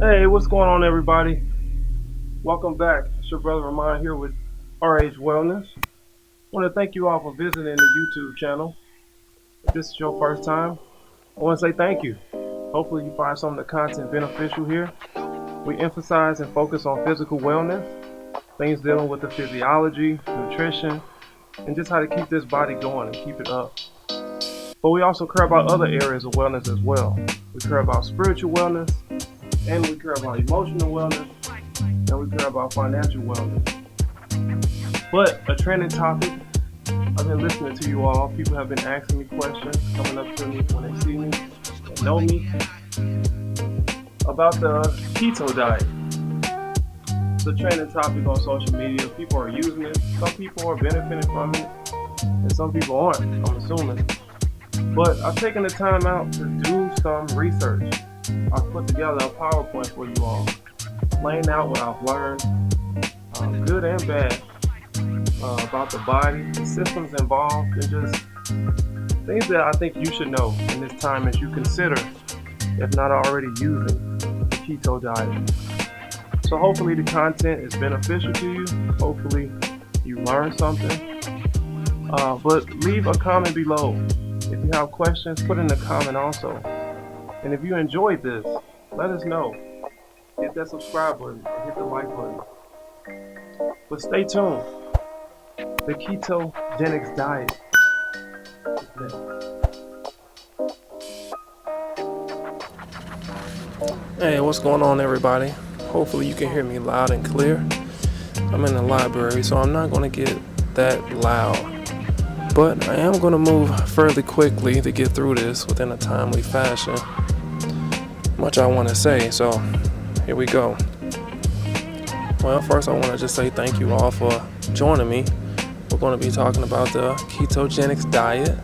Hey, what's going on, everybody? Welcome back. It's your brother Ramon here with RH Wellness. I want to thank you all for visiting the YouTube channel. If this is your first time, I want to say thank you. Hopefully, you find some of the content beneficial here. We emphasize and focus on physical wellness, things dealing with the physiology, nutrition, and just how to keep this body going and keep it up. But we also care about other areas of wellness as well. We care about spiritual wellness, and we care about emotional wellness, and we care about financial wellness. But a trending topic, I've been listening to you all. People have been asking me questions, coming up to me when they see me and know me, about the keto diet. It's a trending topic on social media. People are using it. Some people are benefiting from it, and some people aren't, I'm assuming. But I've taken the time out to do some research. I've put together a PowerPoint for you all, laying out what I've learned, good and bad, about the body, the systems involved, and just things that I think you should know in this time as you consider, if not already, using the keto diet. So hopefully the content is beneficial to you. Hopefully you learn something. But leave a comment below. If you have questions, put in the comment also. And if you enjoyed this, let us know. Hit that subscribe button, hit the like button. But stay tuned. The Ketogenic diet is next. Hey, what's going on, everybody? Hopefully you can hear me loud and clear. I'm in the library, so I'm not going to get that loud. But I am going to move fairly quickly to get through this within a timely fashion. Much I want to say, so here we go. Well, first I want to just say thank you all for joining me. We're going to be talking about the ketogenic diet.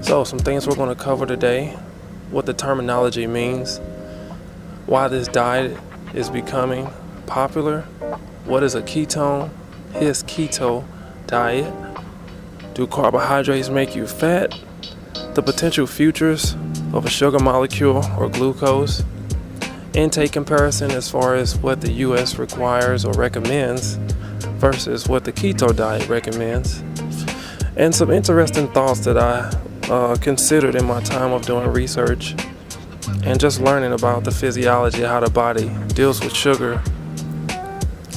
So some things we're going to cover today, what the terminology means, why this diet is becoming popular, what is a ketone, his keto diet, do carbohydrates make you fat, the potential futures of a sugar molecule or glucose, intake comparison as far as what the U.S. requires or recommends versus what the keto diet recommends, and some interesting thoughts that I considered in my time of doing research and just learning about the physiology of how the body deals with sugar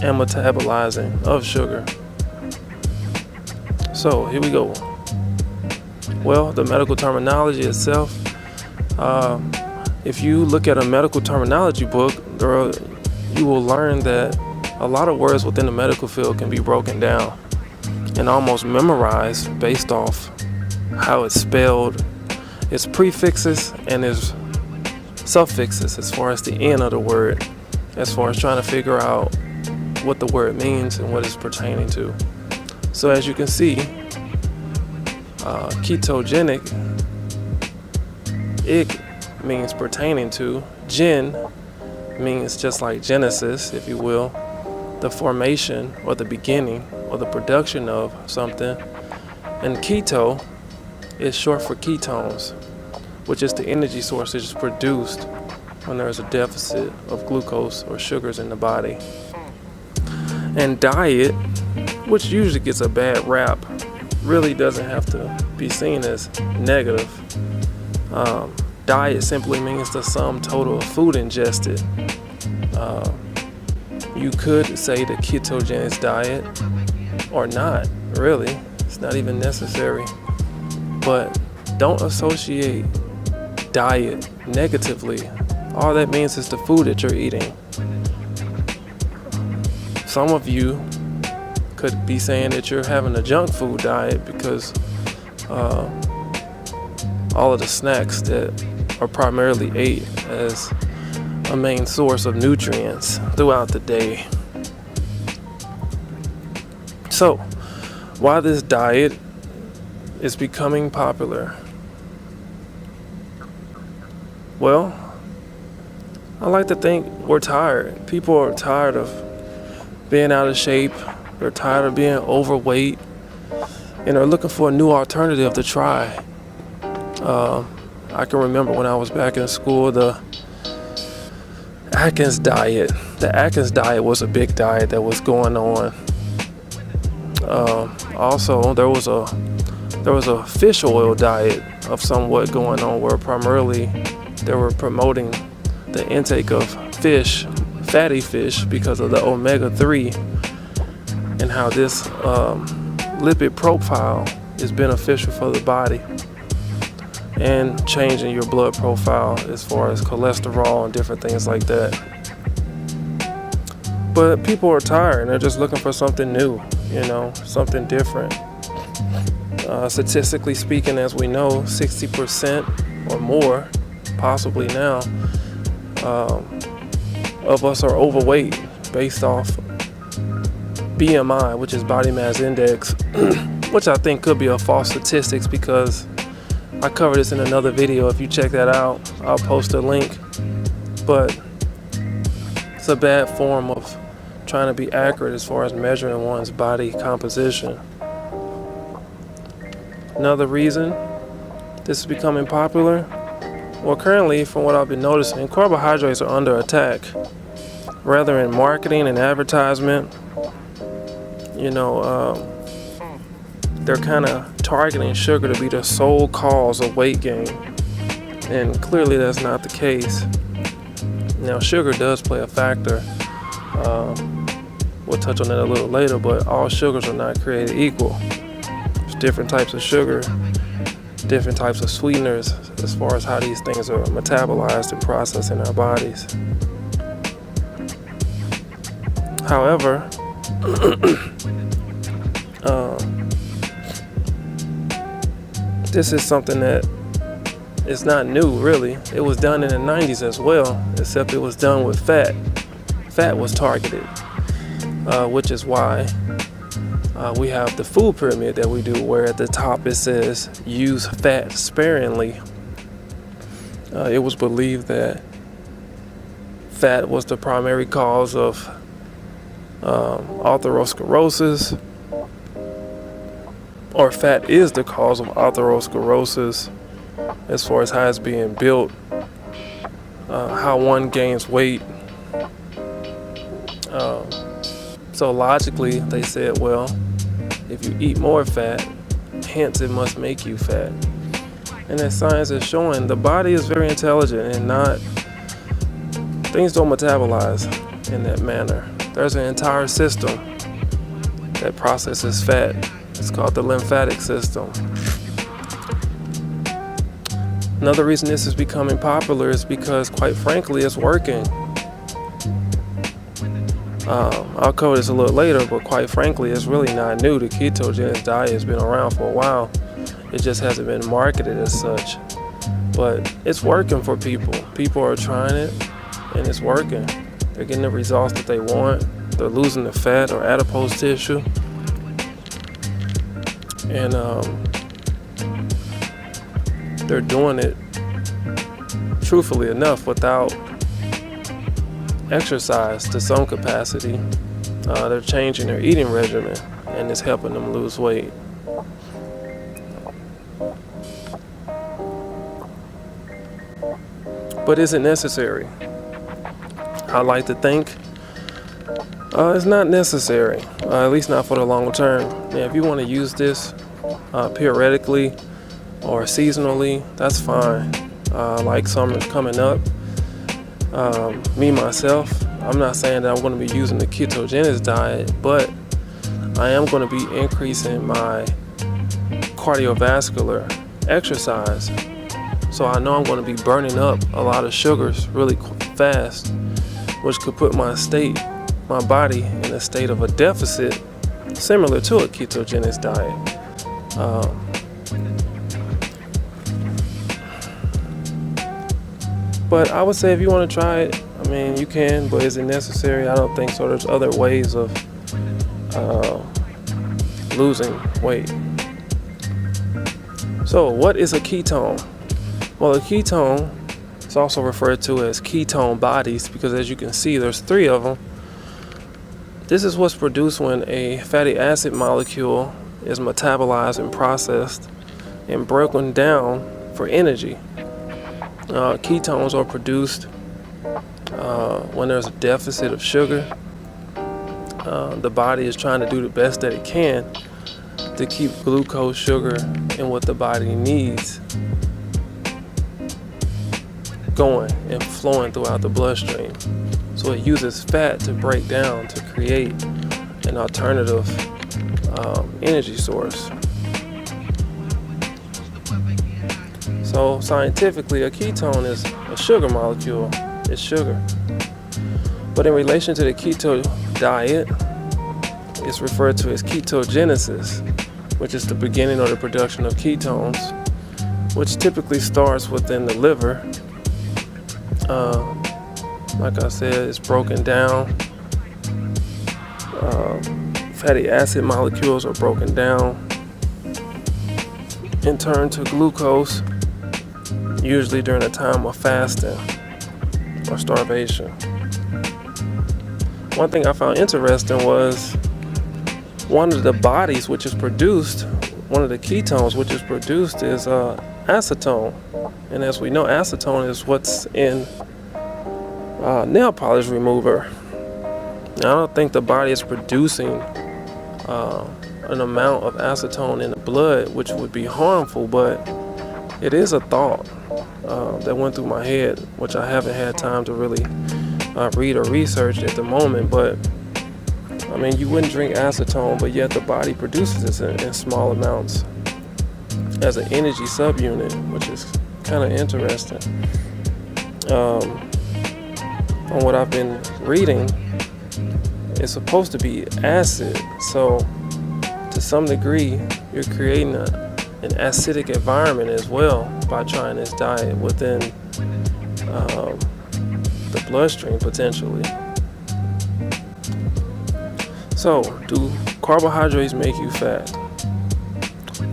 and metabolizing of sugar. So here we go. Well, the medical terminology itself, if you look at a medical terminology book, you will learn that a lot of words within the medical field can be broken down and almost memorized based off how it's spelled, its prefixes and its suffixes as far as the end of the word, as far as trying to figure out what the word means and what it's pertaining to. So as you can see, ketogenic, it means pertaining to. Gen means just like Genesis, if you will, the formation or the beginning or the production of something. And keto is short for ketones, which is the energy source that is produced when there is a deficit of glucose or sugars in the body. And diet, which usually gets a bad rap, really doesn't have to be seen as negative. Diet simply means the sum total of food ingested. You could say the ketogenic diet or not, really. It's not even necessary. But don't associate diet negatively. All that means is the food that you're eating. Some of you could be saying that you're having a junk food diet because all of the snacks that are primarily ate as a main source of nutrients throughout the day. So, why this diet is becoming popular? Well, I like to think we're tired. People are tired of being out of shape. They're tired of being overweight, and are looking for a new alternative to try. I can remember when I was back in school, the Atkins diet. The Atkins diet was a big diet that was going on. Also, there was a fish oil diet of somewhat going on, where primarily they were promoting the intake of fish, fatty fish, because of the omega-3 and how this lipid profile is beneficial for the body and changing your blood profile as far as cholesterol and different things like that. But people are tired and they're just looking for something new, something different. Statistically speaking, as we know, 60% or more, possibly now, of us are overweight based off BMI, which is body mass index, which I think could be a false statistics, because I covered this in another video. If you check that out, I'll post a link. But it's a bad form of trying to be accurate as far as measuring one's body composition. Another reason this is becoming popular, well, currently, from what I've been noticing, carbohydrates are under attack. Rather in marketing and advertisement, they're kind of targeting sugar to be the sole cause of weight gain. And clearly that's not the case. Now, sugar does play a factor. We'll touch on that a little later, but all sugars are not created equal. There's different types of sugar, different types of sweeteners as far as how these things are metabolized and processed in our bodies. However, this is something that is not new, really. It was done in the 90s as well, except it was done with fat. Fat was targeted, which is why we have the food pyramid that we do, where at the top it says use fat sparingly. It was believed that fat was the primary cause of atherosclerosis, or fat is the cause of atherosclerosis as far as how it's being built, how one gains weight. So logically, they said, well, if you eat more fat, hence it must make you fat. And as science is showing, the body is very intelligent and things don't metabolize in that manner. There's an entire system that processes fat. It's called the lymphatic system. Another reason this is becoming popular is because, quite frankly, it's working. I'll cover this a little later, but quite frankly, it's really not new. The ketogenic diet has been around for a while. It just hasn't been marketed as such. But it's working for people. People are trying it, and it's working. They're getting the results that they want. They're losing the fat or adipose tissue. And they're doing it, truthfully enough, without exercise to some capacity. They're changing their eating regimen, and it's helping them lose weight. But is it necessary? I like to think it's not necessary, at least not for the long term. Now, if you want to use this periodically or seasonally, that's fine. Like summer's coming up. Me, myself, I'm not saying that I'm going to be using the ketogenic diet, but I am going to be increasing my cardiovascular exercise. So I know I'm going to be burning up a lot of sugars really fast, which could put my body in a state of a deficit similar to a ketogenic diet. But I would say if you want to try it, I mean, you can, but is it necessary? I don't think so. There's other ways of losing weight. So what is a ketone? Well, a ketone is also referred to as ketone bodies because, as you can see, there's 3 of them. This is what's produced when a fatty acid molecule is metabolized and processed and broken down for energy. Ketones are produced when there's a deficit of sugar, the body is trying to do the best that it can to keep glucose, sugar, and what the body needs going and flowing throughout the bloodstream. So it uses fat to break down to create an alternative energy source. So scientifically, a ketone is a sugar molecule. It's sugar. But in relation to the keto diet, it's referred to as ketogenesis, which is the beginning of the production of ketones, which typically starts within the liver. Like I said, it's broken down. Fatty acid molecules are broken down and turned to glucose, usually during a time of fasting or starvation. One thing I found interesting was one of the bodies which is produced, one of the ketones which is produced is acetone. And as we know, acetone is what's in nail polish remover. Now, I don't think the body is producing an amount of acetone in the blood which would be harmful, but it is a thought that went through my head, which I haven't had time to really read or research at the moment. But I mean, you wouldn't drink acetone, but yet the body produces it in small amounts as an energy subunit, which is kind of interesting. From what I've been reading, it's supposed to be acid, so to some degree you're creating an acidic environment as well by trying this diet within the bloodstream potentially. So, do carbohydrates make you fat?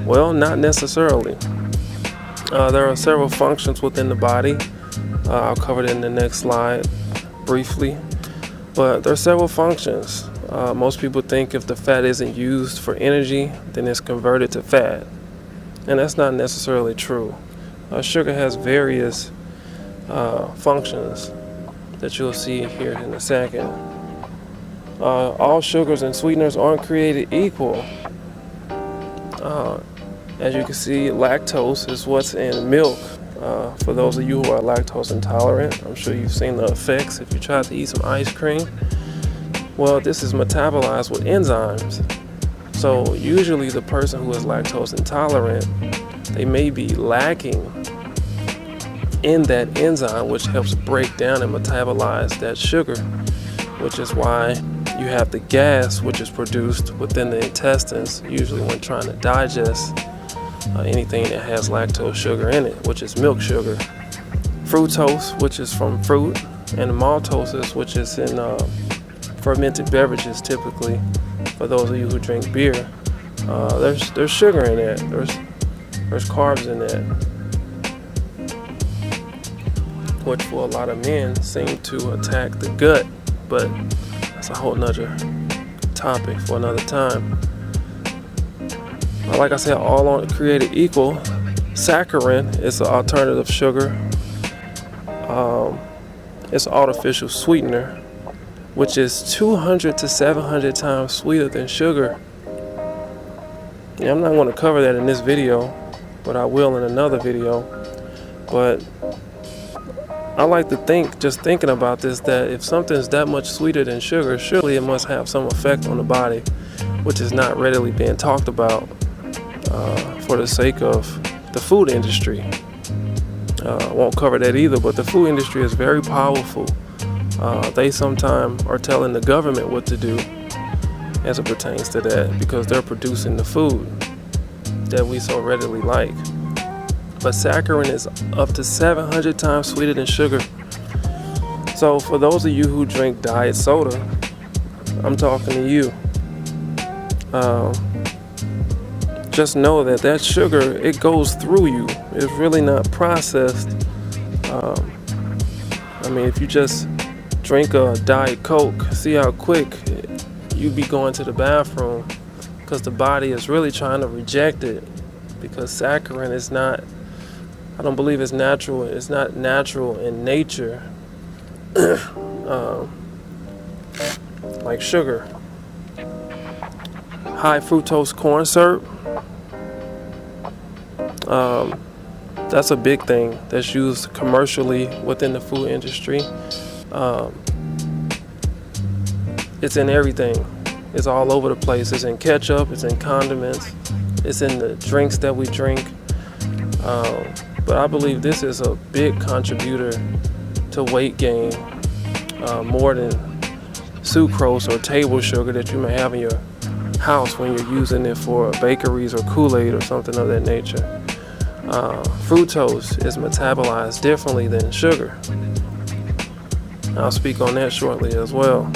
Well, not necessarily. There are several functions within the body. I'll cover it in the next slide briefly. But there are several functions. Most people think if the fat isn't used for energy, then it's converted to fat. And that's not necessarily true. Sugar has various functions that you'll see here in a second. All sugars and sweeteners aren't created equal. As you can see, lactose is what's in milk. For those of you who are lactose intolerant, I'm sure you've seen the effects if you tried to eat some ice cream. Well, this is metabolized with enzymes. So usually the person who is lactose intolerant, they may be lacking in that enzyme which helps break down and metabolize that sugar, which is why you have the gas which is produced within the intestines, usually when trying to digest anything that has lactose sugar in it, which is milk sugar. Fructose, which is from fruit, and maltose, which is in fermented beverages typically. For those of you who drink beer, there's sugar in it. There's carbs in it, which for a lot of men seem to attack the gut, but that's a whole nother topic for another time. Like I said, all aren't created equal. Saccharin is an alternative sugar. It's an artificial sweetener, which is 200 to 700 times sweeter than sugar. Yeah, I'm not going to cover that in this video, but I will in another video. But I like to think, just thinking about this, that if something's that much sweeter than sugar, surely it must have some effect on the body, which is not readily being talked about for the sake of the food industry. I won't cover that either, but the food industry is very powerful. They sometimes are telling the government what to do as it pertains to that, because they're producing the food that we so readily like. But saccharin is up to 700 times sweeter than sugar. So for those of you who drink diet soda, I'm talking to you. Just know that sugar, it goes through you. It's really not processed. I mean, if you just drink a Diet Coke, see how quick you be going to the bathroom, because the body is really trying to reject it, because saccharin is not, I don't believe it's natural. It's not natural in nature like sugar, high fructose corn syrup. That's a big thing that's used commercially within the food industry. It's in everything. It's all over the place. It's in ketchup, it's in condiments, it's in the drinks that we drink. But I believe this is a big contributor to weight gain, more than sucrose or table sugar that you may have in your house when you're using it for bakeries or Kool-Aid or something of that nature. Fructose is metabolized differently than sugar. I'll speak on that shortly as well.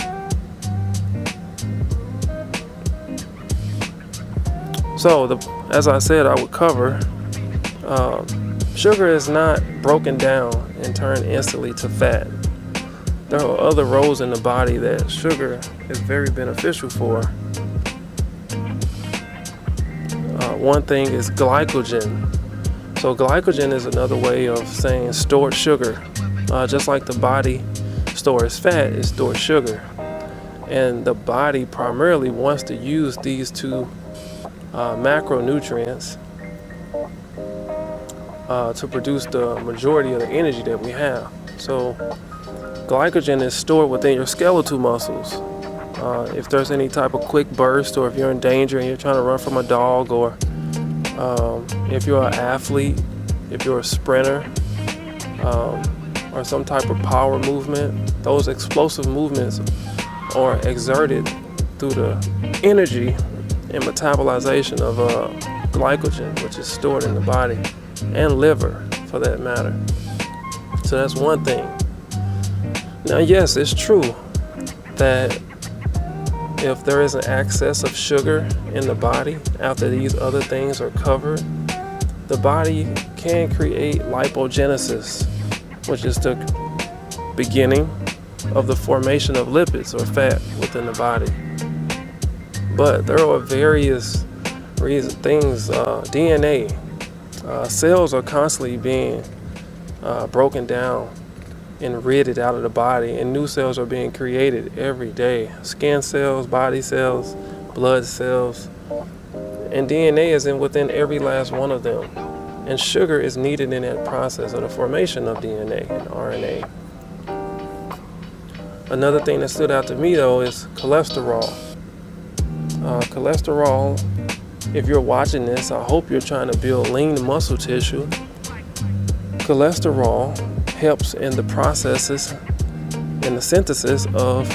So, as I said, I would cover, sugar is not broken down and turned instantly to fat. There are other roles in the body that sugar is very beneficial for. One thing is glycogen. So glycogen is another way of saying stored sugar. Just like the body stores fat, it stores sugar. And the body primarily wants to use these two macronutrients to produce the majority of the energy that we have. So glycogen is stored within your skeletal muscles. If there's any type of quick burst, or if you're in danger and you're trying to run from a dog, or if you're an athlete, if you're a sprinter, or some type of power movement, those explosive movements are exerted through the energy and metabolization of glycogen, which is stored in the body and liver for that matter. So that's one thing. Now, yes, it's true that if there is an excess of sugar in the body after these other things are covered, the body can create lipogenesis, which is the beginning of the formation of lipids or fat within the body. But there are various things, DNA, cells are constantly being broken down and ridded out of the body, and new cells are being created every day. Skin cells, body cells, blood cells, and DNA is within every last one of them. And sugar is needed in that process of the formation of DNA and RNA. Another thing that stood out to me though is cholesterol. Cholesterol, if you're watching this, I hope you're trying to build lean muscle tissue. Cholesterol helps in the processes and the synthesis of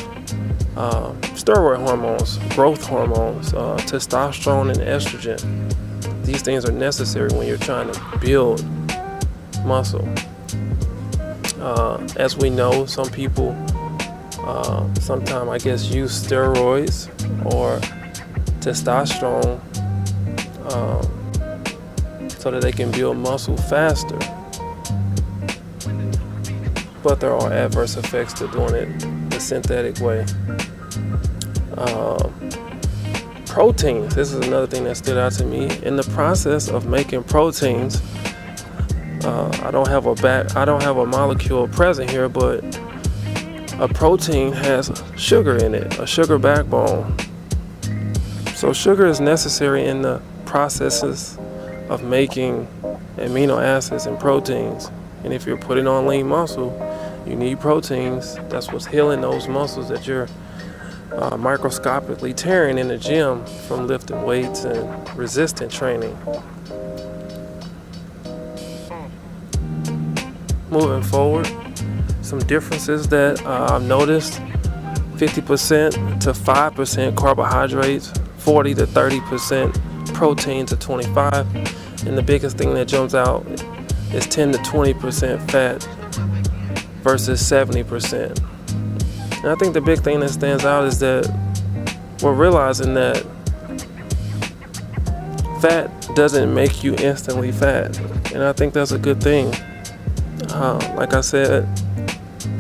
steroid hormones, growth hormones, testosterone and estrogen. These things are necessary when you're trying to build muscle. As we know, some people sometimes, I guess, use steroids or testosterone so that they can build muscle faster. But there are adverse effects to doing it the synthetic way. Proteins, this is another thing that stood out to me. In the process of making proteins, I don't have a molecule present here, but a protein has sugar in it, a sugar backbone. So sugar is necessary in the processes of making amino acids and proteins. And if you're putting on lean muscle, you need proteins. That's what's healing those muscles that you're microscopically tearing in the gym from lifting weights and resistance training. Moving forward, some differences that I've noticed: 50% to 5% carbohydrates, 40 to 30% protein to 25%, and the biggest thing that jumps out is 10 to 20% fat versus 70%. And I think the big thing that stands out is that we're realizing that fat doesn't make you instantly fat, and I think that's a good thing. Like I said,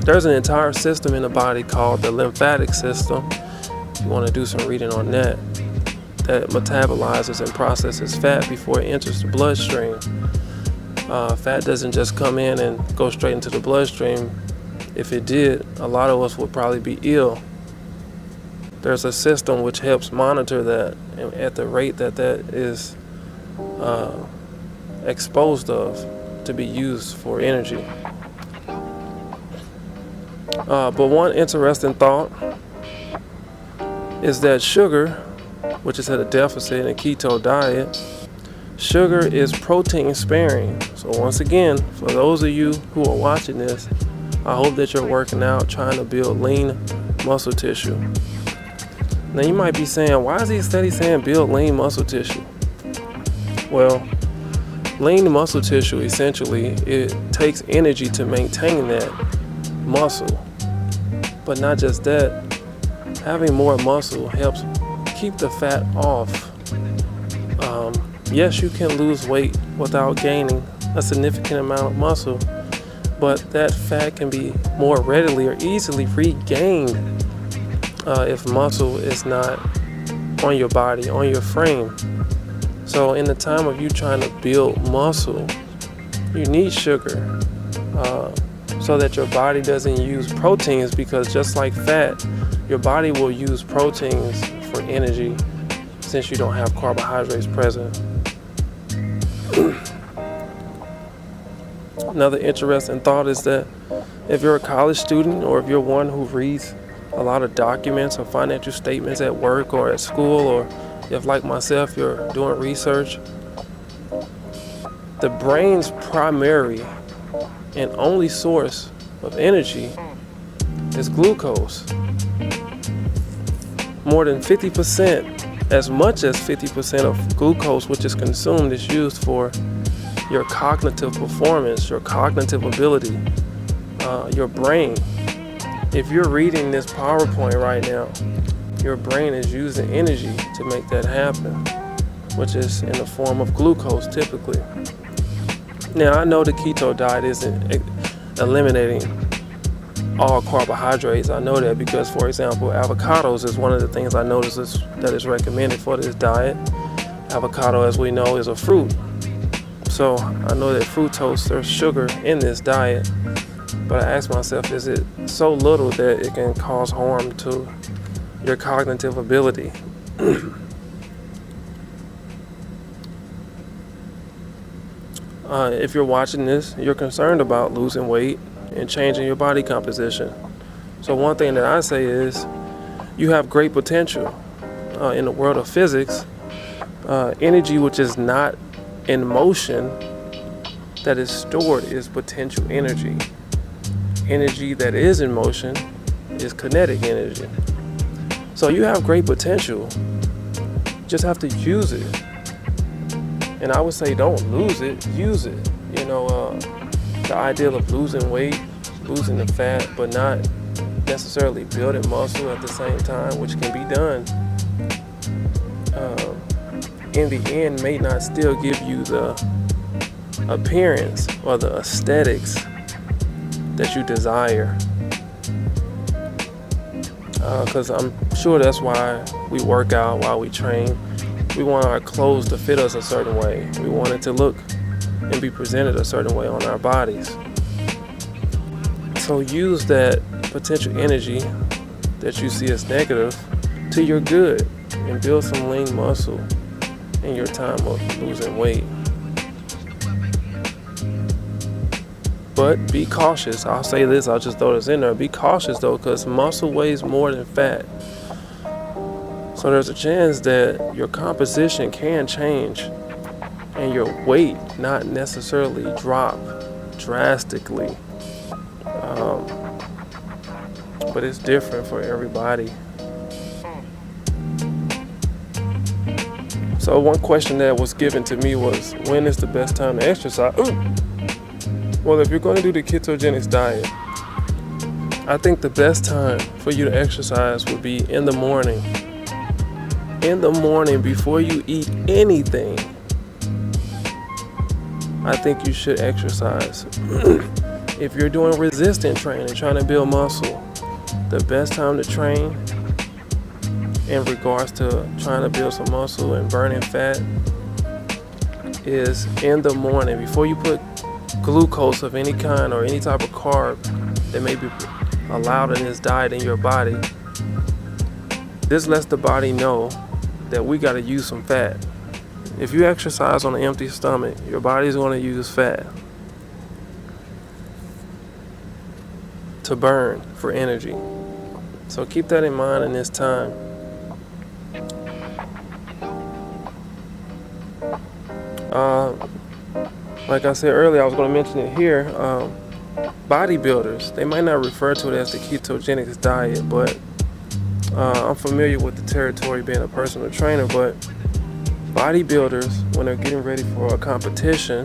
there's an entire system in the body called the lymphatic system, if you want to do some reading on that metabolizes and processes fat before it enters the bloodstream. Fat doesn't just come in and go straight into the bloodstream. if it did, a lot of us would probably be ill. There's a system which helps monitor that at the rate that is exposed of to be used for energy. But one interesting thought is that sugar, which is at a deficit in a keto diet, sugar is protein sparing. So once again, for those of you who are watching this, I hope that you're working out, trying to build lean muscle tissue. Now you might be saying, why is he steady saying build lean muscle tissue? Well, lean muscle tissue, essentially, it takes energy to maintain that muscle. But not just that, having more muscle helps keep the fat off. Yes, you can lose weight without gaining a significant amount of muscle, but that fat can be more readily or easily regained if muscle is not on your body, on your frame. So in the time of you trying to build muscle, you need sugar so that your body doesn't use proteins, because just like fat, your body will use proteins for energy since you don't have carbohydrates present. Another interesting thought is that if you're a college student, or if you're one who reads a lot of documents or financial statements at work or at school, or if, like myself, you're doing research, the brain's primary and only source of energy is glucose. More than 50%, as much as 50% of glucose which is consumed is used for your cognitive performance, your cognitive ability, your brain. If you're reading this PowerPoint right now, your brain is using energy to make that happen, which is in the form of glucose typically. Now, I know the keto diet isn't eliminating all carbohydrates. I know that because, for example, avocados is one of the things I notice that is recommended for this diet. Avocado, as we know, is a fruit. So I know that fructose, there's sugar in this diet, but I ask myself, is it so little that it can cause harm to your cognitive ability? If you're watching this, you're concerned about losing weight and changing your body composition. So one thing that I say is, you have great potential. In the world of physics, energy which is not in motion that is stored is potential energy. Energy that is in motion is kinetic energy. So you have great potential, just have to use it. And I would say don't lose it, use it. You know, the ideal of losing weight, losing the fat, but not necessarily building muscle at the same time, which can be done, in the end may not still give you the appearance or the aesthetics that you desire. Because I'm sure that's why we work out, why we train. We want our clothes to fit us a certain way. We want it to look and be presented a certain way on our bodies. So use that potential energy that you see as negative to your good and build some lean muscle in your time of losing weight. But be cautious. I'll say this, I'll just throw this in there. Be cautious though, because muscle weighs more than fat. So there's a chance that your composition can change and your weight not necessarily drop drastically. But it's different for everybody. So one question that was given to me was, when is the best time to exercise? Well, if you're going to do the ketogenic diet, I think the best time for you to exercise would be in the morning. In the morning, before you eat anything, I think you should exercise. If you're doing resistant training, trying to build muscle, the best time to train in regards to trying to build some muscle and burning fat is in the morning. Before you put glucose of any kind or any type of carb that may be allowed in this diet in your body. This lets the body know that we got to use some fat. If you exercise on an empty stomach, your body's going to use fat to burn for energy. So keep that in mind in this time. Like I said earlier, I was going to mention it here. Bodybuilders, they might not refer to it as the ketogenic diet, but I'm familiar with the territory being a personal trainer. But bodybuilders, when they're getting ready for a competition,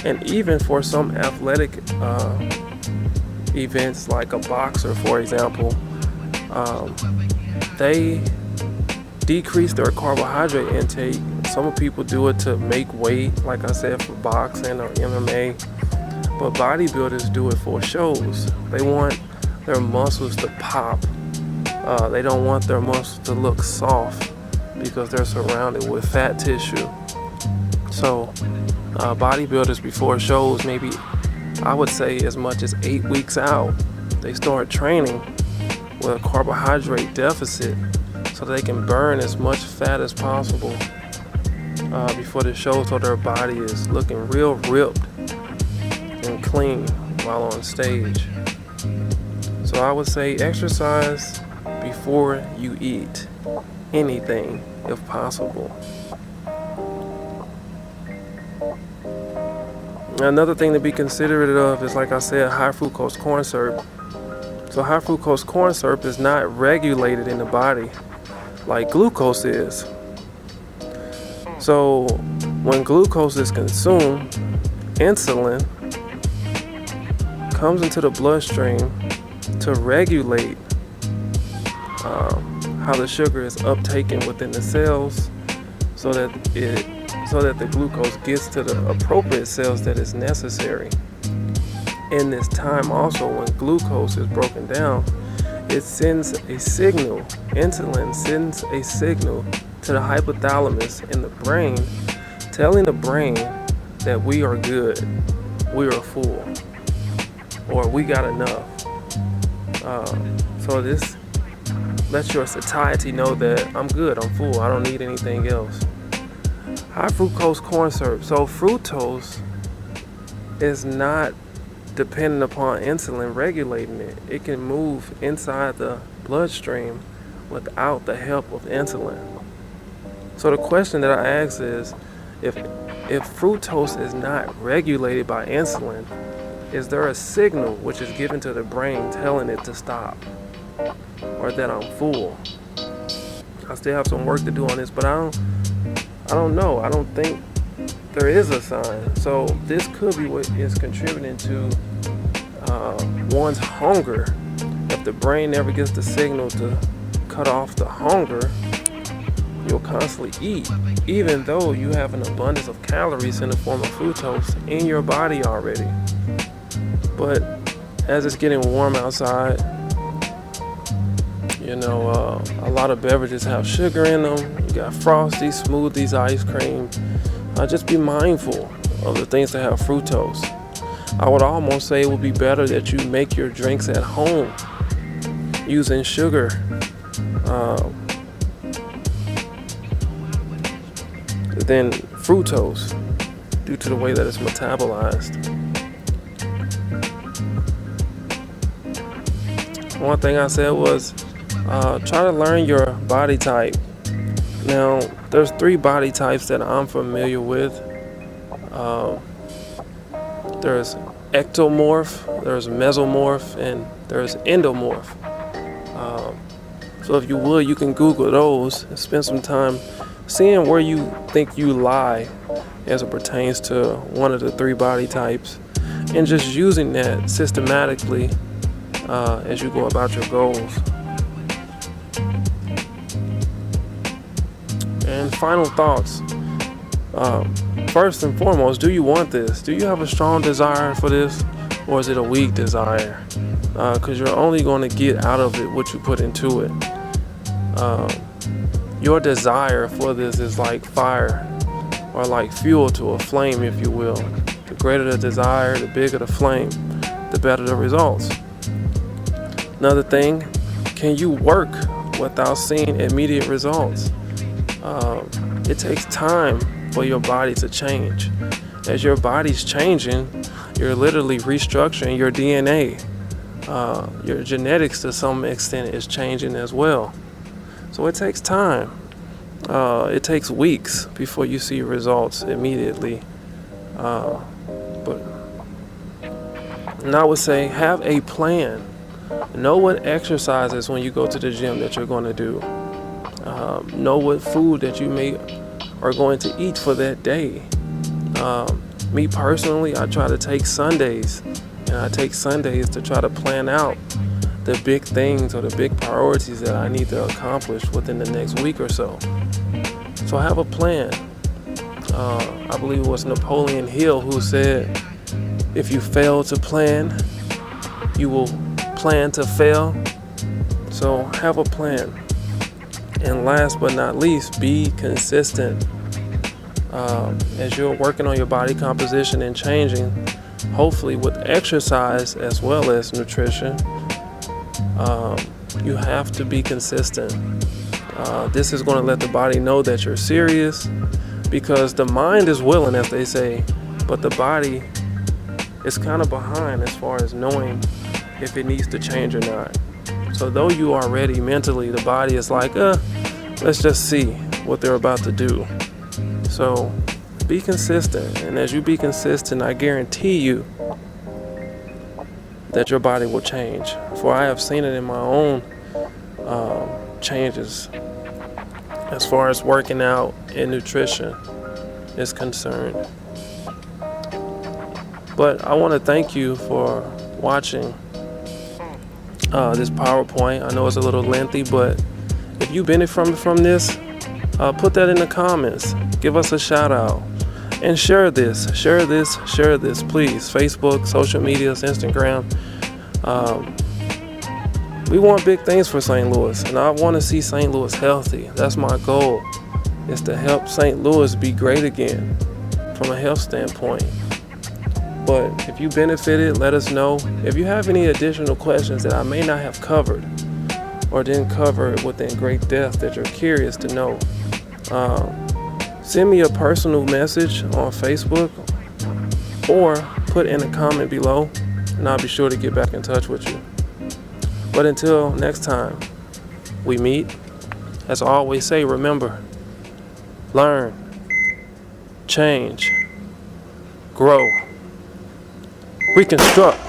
and even for some athletic events like a boxer, for example, they decrease their carbohydrate intake. Some people do it to make weight, like I said, for boxing or MMA. But bodybuilders do it for shows. They want their muscles to pop. They don't want their muscles to look soft because they're surrounded with fat tissue. So bodybuilders before shows, maybe I would say as much as 8 weeks out, they start training with a carbohydrate deficit so they can burn as much fat as possible before the show, so their body is looking real ripped and clean while on stage. So I would say exercise before you eat anything if possible. Another thing to be considerate of is, like I said, high fructose corn syrup. So high fructose corn syrup is not regulated in the body like glucose is. So when glucose is consumed, insulin comes into the bloodstream to regulate how the sugar is uptaken within the cells, so that the glucose gets to the appropriate cells that is necessary. In this time also, when glucose is broken down, it sends a signal. Insulin sends a signal to the hypothalamus in the brain, telling the brain that we are good, we are full, or we got enough. So this lets your satiety know that I'm good, I'm full, I don't need anything else. High fructose corn syrup. So fructose is not dependent upon insulin regulating it. It can move inside the bloodstream without the help of insulin. So the question that I ask is, if fructose is not regulated by insulin, is there a signal which is given to the brain telling it to stop or that I'm full? I still have some work to do on this, but I don't know. I don't think there is a sign. So this could be what is contributing to one's hunger. If the brain never gets the signal to cut off the hunger, you'll constantly eat, even though you have an abundance of calories in the form of fructose in your body already. But as it's getting warm outside, a lot of beverages have sugar in them. You got Frosties, smoothies, ice cream. Just be mindful of the things that have fructose. I would almost say it would be better that you make your drinks at home using sugar. Than fructose, due to the way that it's metabolized. One thing I said was try to learn your body type. Now, there's 3 body types that I'm familiar with. There's ectomorph, there's mesomorph, and there's endomorph. So if you would, you can Google those and spend some time seeing where you think you lie as it pertains to one of the 3 body types, and just using that systematically as you go about your goals. And final thoughts. First and foremost, do you want this? Do you have a strong desire for this, or is it a weak desire? Because you're only going to get out of it what you put into it. Your desire for this is like fire, or like fuel to a flame, if you will. The greater the desire, the bigger the flame. the better the results. Another thing, can you work without seeing immediate results? It takes time for your body to change. As your body's changing, you're literally restructuring your DNA. Your genetics to some extent is changing as well. So it takes time. It takes weeks before you see results immediately. And I would say have a plan. Know what exercises when you go to the gym that you're going to do. Know what food that you are going to eat for that day. Me personally, I try to take Sundays, and I take Sundays to try to plan out the big things or the big priorities that I need to accomplish within the next week or so. So I have a plan. I believe it was Napoleon Hill who said, if you fail to plan, you will plan to fail. So have a plan. And last but not least, be consistent. As you're working on your body composition and changing, hopefully with exercise as well as nutrition, you have to be consistent. This is going to let the body know that you're serious, because the mind is willing, as they say, but the body is kind of behind as far as knowing if it needs to change or not. So though you are ready mentally, the body is like, let's just see what they're about to do. So be consistent, and as you be consistent, I guarantee you that your body will change. For I have seen it in my own changes as far as working out and nutrition is concerned. But I want to thank you for watching this PowerPoint. I know it's a little lengthy, but if you benefit from this, put that in the comments. Give us a shout out and share this, please. Facebook, social medias, Instagram. We want big things for St. Louis, and I want to see St. Louis healthy. That's my goal, is to help St. Louis be great again from a health standpoint. But if you benefited, let us know. If you have any additional questions that I may not have covered or didn't cover within great depth that you're curious to know, send me a personal message on Facebook or put in a comment below, and I'll be sure to get back in touch with you. But until next time we meet, as I always say, remember, learn, change, grow, reconstruct.